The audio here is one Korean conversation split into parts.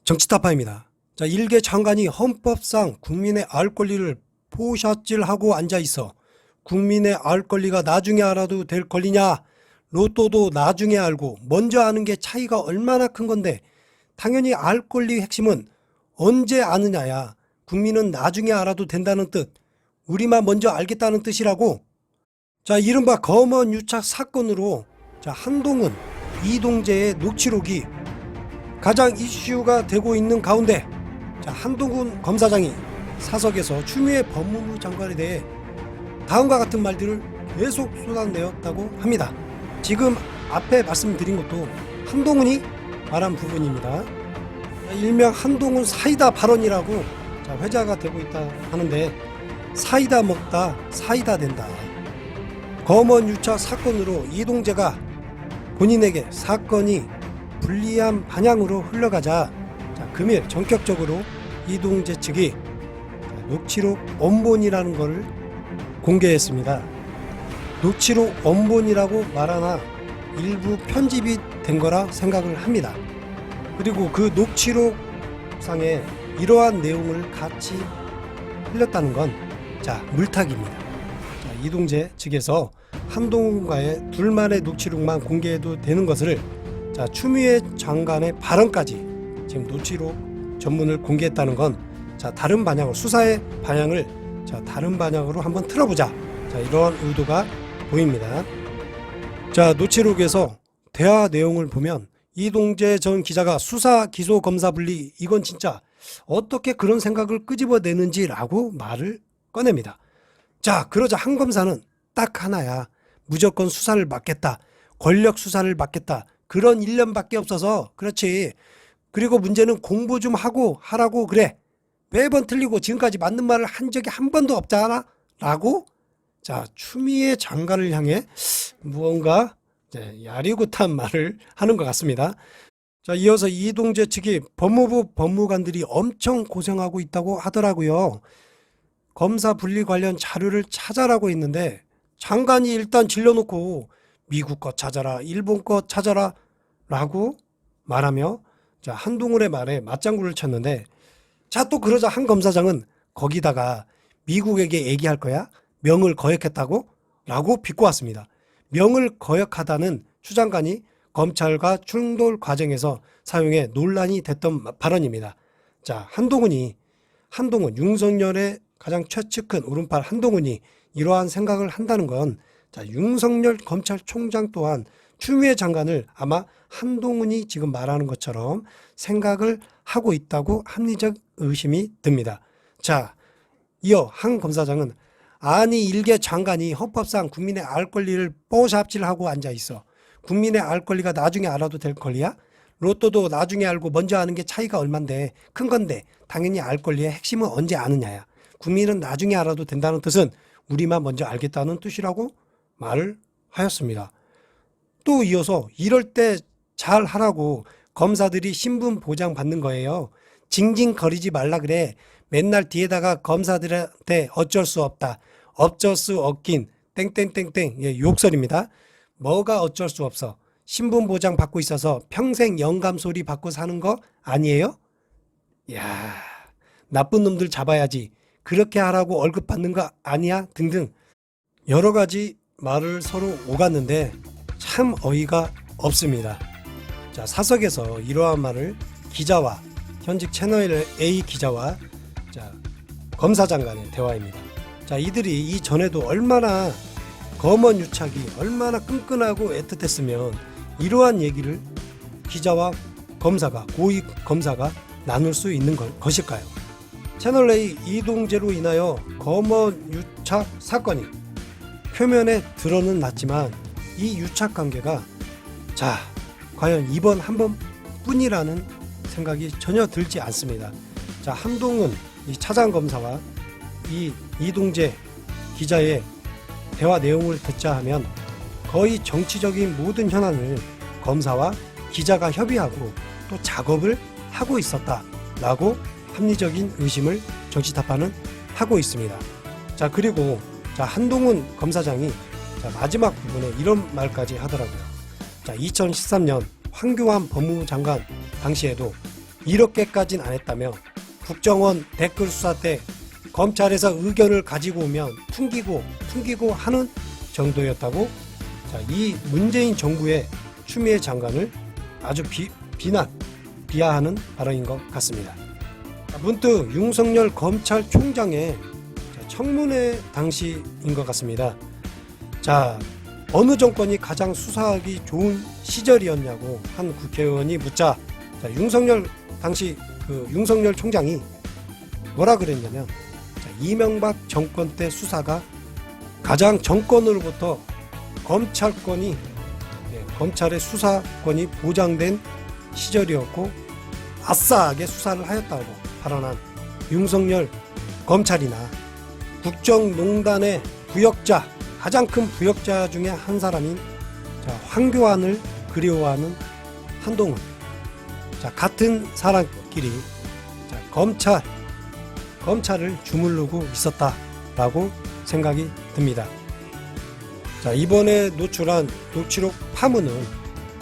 정치타파입니다. 자, 일개 장관이 헌법상 국민의 알 권리를 포샷질하고 앉아있어 국민의 알 권리가 나중에 알아도 될 권리냐? 로또도 나중에 알고 먼저 아는 게 차이가 얼마나 큰 건데 당연히 알 권리 핵심은 언제 아느냐야. 국민은 나중에 알아도 된다는 뜻, 우리만 먼저 알겠다는 뜻이라고. 자, 이른바 검언 유착 사건으로 한동훈, 이동재의 녹취록이 가장 이슈가 되고 있는 가운데 한동훈 검사장이 사석에서 추미애 법무부 장관에 대해 다음과 같은 말들을 계속 쏟아내었다고 합니다. 지금 앞에 말씀드린 것도 한동훈이 말한 부분입니다. 일명 한동훈 사이다 발언이라고 회자가 되고 있다 하는데, 사이다 먹다 사이다 된다. 검언 유착 사건으로 이동재가 본인에게 사건이 불리한 방향으로 흘러가자 금일 전격적으로 이동재 측이 녹취록 원본이라는 것을 공개했습니다. 녹취록 원본이라고 말하나 일부 편집이 된 거라 생각을 합니다. 그리고 그 녹취록 상에 이러한 내용을 같이 흘렸다는 건 물타기입니다. 이동재 측에서 한동훈과의 둘만의 녹취록만 공개해도 되는 것을 추미애 장관의 발언까지 지금 녹취록 전문을 공개했다는 건 다른 방향으로, 수사의 방향을 다른 방향으로 한번 틀어보자, 이러한 의도가 보입니다. 녹취록에서 대화 내용을 보면 이동재 전 기자가 수사 기소 검사 분리, 이건 진짜 어떻게 그런 생각을 끄집어내는지라고 말을 꺼냅니다. 그러자 한 검사는 딱 하나야. 무조건 수사를 맡겠다, 권력 수사를 맡겠다, 그런 일념밖에 없어서 그렇지. 그리고 문제는 공부 좀 하고 하라고 그래. 매번 틀리고 지금까지 맞는 말을 한 적이 한 번도 없잖아 라고 추미애 장관을 향해 무언가 야리굿한 말을 하는 것 같습니다. 이어서 이동재 측이 법무부 법무관들이 엄청 고생하고 있다고 하더라고요. 검사 분리 관련 자료를 찾아라고 했는데 장관이 일단 질러놓고 미국 거 찾아라, 일본 거 찾아라 라고 말하며 한동훈의 말에 맞장구를 쳤는데, 또 그러자 한 검사장은 거기다가 미국에게 얘기할 거야? 명을 거역했다고? 라고 비꼬았습니다. 명을 거역하다는 추 장관이 검찰과 충돌 과정에서 사용해 논란이 됐던 발언입니다. 한동훈, 윤석열의 가장 최측근 오른팔 한동훈이 이러한 생각을 한다는 건 윤석열 검찰총장 또한 추미애 장관을 아마 한동훈이 지금 말하는 것처럼 생각을 하고 있다고 합리적 의심이 듭니다. 이어 한 검사장은 아니 일개 장관이 헌법상 국민의 알 권리를 뽀샵질하고 앉아있어 국민의 알 권리가 나중에 알아도 될 권리야? 로또도 나중에 알고 먼저 아는 게 차이가 얼만데 큰 건데 당연히 알 권리의 핵심은 언제 아느냐야. 국민은 나중에 알아도 된다는 뜻은 우리만 먼저 알겠다는 뜻이라고 말을 하였습니다. 또 이어서 이럴 때 잘 하라고 검사들이 신분 보장 받는 거예요. 징징거리지 말라 그래. 맨날 뒤에다가 검사들한테 어쩔 수 없다, 어쩔 수 없긴 땡땡땡땡, 욕설입니다. 뭐가 어쩔 수 없어? 신분 보장 받고 있어서 평생 영감 소리 받고 사는 거 아니에요? 야, 나쁜 놈들 잡아야지, 그렇게 하라고 월급 받는 거 아니야? 등등 여러 가지 말을 서로 오갔는데 참 어이가 없습니다. 사석에서 이러한 말을 기자와, 현직 채널 A 기자와 검사장 간의 대화입니다. 이들이 이전에도 얼마나 검언 유착이 얼마나 끈끈하고 애틋했으면 이러한 얘기를 기자와 검사가, 고위 검사가 나눌 수 있는 것일까요? 채널 A 이동재로 인하여 검언 유착 사건이 표면에 드러는 났지만 이 유착 관계가 과연 이번 한 번뿐이라는 생각이 전혀 들지 않습니다. 한동훈 이 차장검사와 이 이동재 기자의 대화 내용을 듣자 하면 거의 정치적인 모든 현안을 검사와 기자가 협의하고 또 작업을 하고 있었다라고 합리적인 의심을 정치타파는 하고 있습니다. 그리고 한동훈 검사장이 마지막 부분에 이런 말까지 하더라고요. 2013년 황교안 법무부 장관 당시에도 이렇게까지는 안 했다며 국정원 댓글 수사 때 검찰에서 의견을 가지고 오면 풍기고 하는 정도였다고. 자, 이 문재인 정부의 추미애 장관을 아주 비하하는 발언인 것 같습니다. 문득 윤석열 검찰총장의 청문회 당시인 것 같습니다. 자, 어느 정권이 가장 수사하기 좋은 시절이었냐고 한 국회의원이 묻자, 자, 당시 윤석열 총장이 뭐라 그랬냐면, 자, 이명박 정권 때 수사가 가장 정권으로부터 검찰의 수사권이 보장된 시절이었고 아싸하게 수사를 하였다고 발언한 윤석열 검찰이나 국정농단의 부역자, 가장 큰 부역자 중에 한 사람인 황교안을 그리워하는 한동훈, 같은 사람끼리 검찰을 주물르고 있었다라고 생각이 듭니다. 자, 이번에 노출한 녹취록 파문은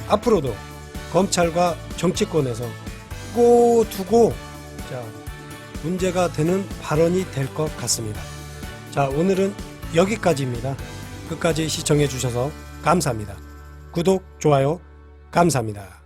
앞으로도 검찰과 정치권에서 두고 문제가 되는 발언이 될 것 같습니다. 자, 오늘은 여기까지입니다. 끝까지 시청해 주셔서 감사합니다. 구독, 좋아요 감사합니다.